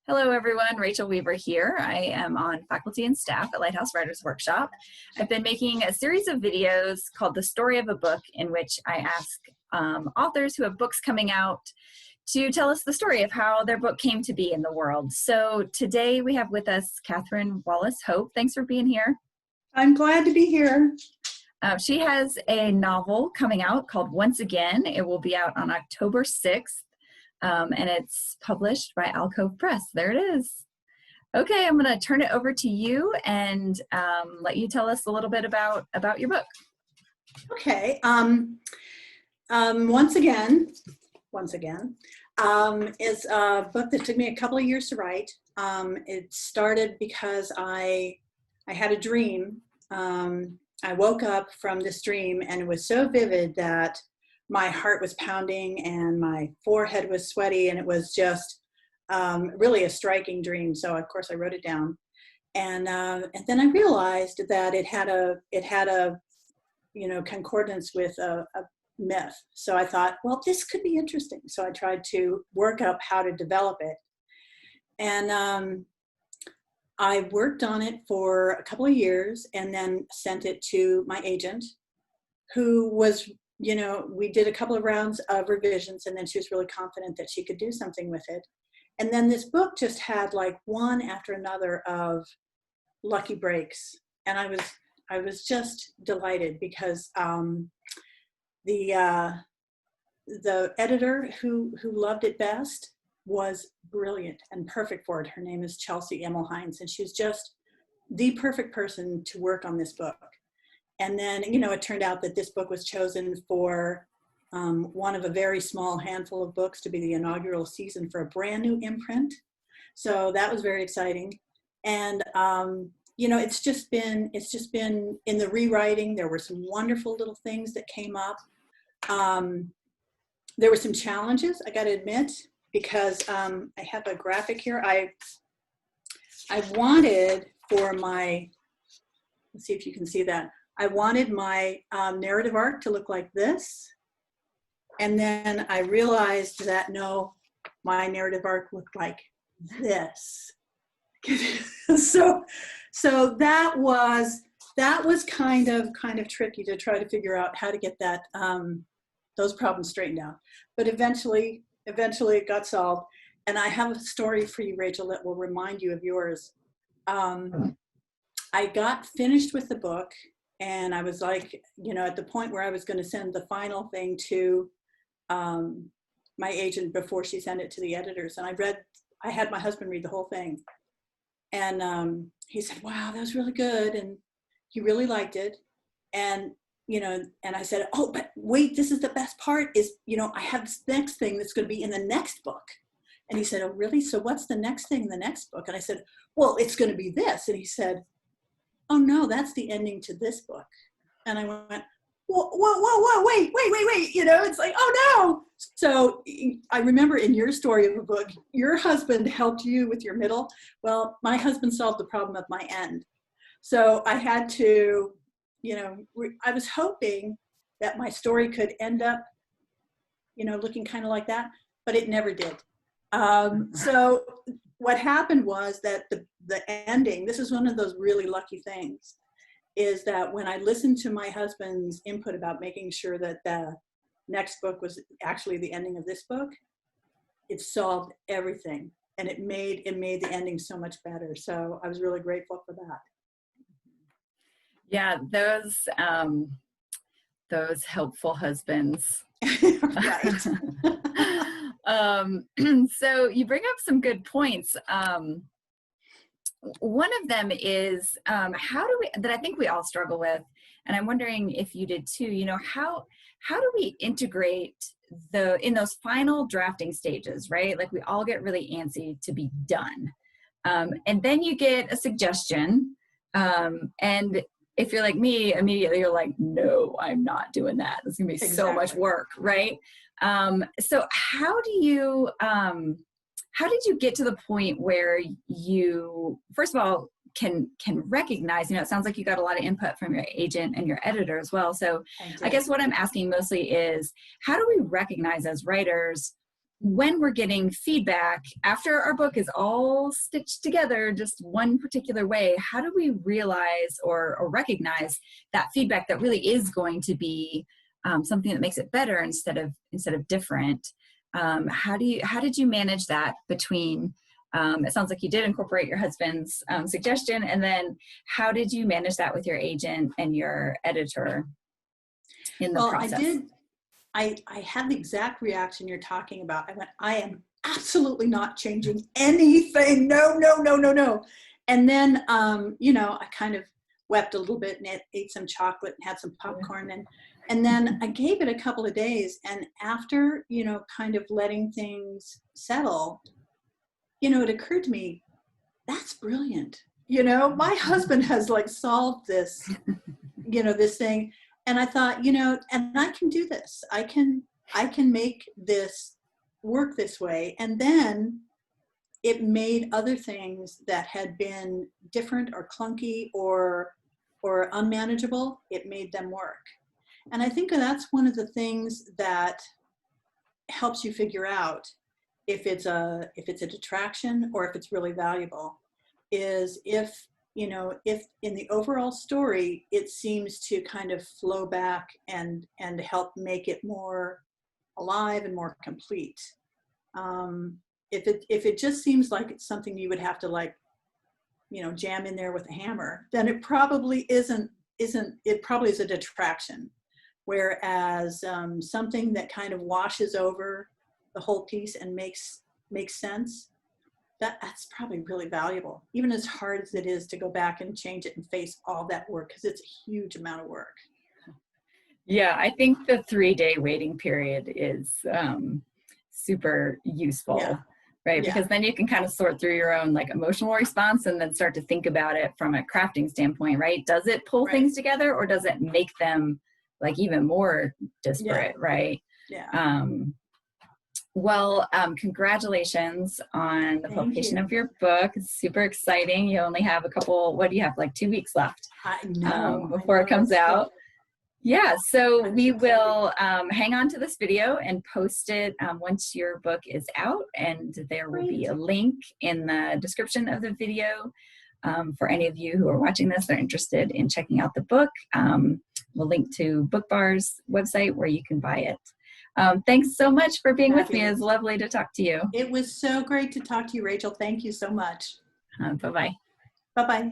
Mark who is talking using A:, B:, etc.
A: Hello everyone, Rachel Weaver here. I am on faculty and staff at Lighthouse Writers Workshop. I've been making a series of videos called The Story of a Book, in which I ask authors who have books coming out to tell us the story of how their book came to be in the world. So today we have with us Catherine Wallace Hope. Thanks for being here.
B: I'm glad to be here.
A: She has a novel coming out called Once Again. It will be out on October 6th. And it's published by Alcove Press. There it is. Okay, I'm going to turn it over to you and let you tell us a little bit about your book.
B: Okay. Once again, is a book that took me a couple of years to write. It started because I had a dream. I woke up from this dream and it was so vivid that my heart was pounding and my forehead was sweaty, and it was just really a striking dream. So of course I wrote it down, and then I realized that it had a concordance with a myth. So I thought, well, this could be interesting. So I tried to work up how to develop it, and I worked on it for a couple of years, and then sent it to my agent, who was, we did a couple of rounds of revisions, and then she was really confident that she could do something with it. And then this book just had like one after another of lucky breaks. And I was just delighted because the editor who loved it best was brilliant and perfect for it. Her name is Chelsea Emmelhines, and she's just the perfect person to work on this book. And then, it turned out that this book was chosen for one of a very small handful of books to be the inaugural season for a brand new imprint. So that was very exciting. And, it's just been in the rewriting. There were some wonderful little things that came up. There were some challenges, I got to admit, because I have a graphic here. I wanted for my, let's see if you can see that. I wanted my narrative arc to look like this. And then I realized that no, my narrative arc looked like this. So that was kind of tricky to try to figure out how to get that those problems straightened out. But eventually it got solved. And I have a story for you, Rachel, that will remind you of yours. I got finished with the book, and I was like, at the point where I was going to send the final thing to my agent before she sent it to the editors. And I had my husband read the whole thing. And he said, wow, that was really good. And he really liked it. And, and I said, oh, but wait, this is the best part is, I have this next thing that's going to be in the next book. And he said, oh, really? So what's the next thing in the next book? And I said, well, it's going to be this. And he said, oh no, that's the ending to this book. And I went, whoa, wait. It's like, oh no. So I remember in your story of a book, your husband helped you with your middle. Well, my husband solved the problem of my end. So I had to, I was hoping that my story could end up, looking kind of like that, but it never did. So what happened was that the ending, this is one of those really lucky things, is that when I listened to my husband's input about making sure that the next book was actually the ending of this book, it solved everything. And it made the ending so much better. So I was really grateful for that.
A: Yeah, those helpful husbands.
B: Right.
A: So you bring up some good points. One of them is that I think we all struggle with, and I'm wondering if you did too, how do we integrate in those final drafting stages, right? Like we all get really antsy to be done. And then you get a suggestion, and if you're like me, immediately you're like, no, I'm not doing that. It's gonna be so much work, right? So how did you get to the point where you, first of all, can recognize, it sounds like you got a lot of input from your agent and your editor as well. So I guess what I'm asking mostly is, how do we recognize as writers when we're getting feedback after our book is all stitched together just one particular way, how do we realize or recognize that feedback that really is going to be something that makes it better instead of different? How did you manage that between, it sounds like you did incorporate your husband's suggestion, and then how did you manage that with your agent and your editor in the process?
B: I did. I had the exact reaction you're talking about. I went, I am absolutely not changing anything. No, no, no, no, no. And then, I kind of wept a little bit and ate some chocolate and had some popcorn. And then I gave it a couple of days. And after, kind of letting things settle, it occurred to me, that's brilliant. My husband has like solved this, this thing. And I thought, and I can do this. I can make this work this way. And then it made other things that had been different or clunky or unmanageable, it made them work. And I think that's one of the things that helps you figure out if it's a detraction or if it's really valuable, is if in the overall story, it seems to kind of flow back and help make it more alive and more complete. If it just seems like it's something you would have to jam in there with a hammer, then it probably isn't. It probably is a detraction. Whereas something that kind of washes over the whole piece and makes sense, that's probably really valuable, even as hard as it is to go back and change it and face all that work, because it's a huge amount of work.
A: Yeah, I think the 3-day waiting period is super useful, right?
B: Yeah.
A: Because then you can kind of sort through your own emotional response and then start to think about it from a crafting standpoint, right? Does it pull things together, or does it make them even more disparate, right?
B: Yeah.
A: Well, congratulations on the publication of your book. It's super exciting. You only have a couple, what do you have, 2 weeks left?
B: I know.
A: Before it comes out. Yeah, so we will hang on to this video and post it once your book is out, and there will be a link in the description of the video for any of you who are watching this that are interested in checking out the book. We'll link to Book Bar's website where you can buy it. Thanks so much for being with me. It was lovely to talk to you.
B: It was so great to talk to you, Rachel. Thank you so much.
A: Bye-bye.
B: Bye-bye.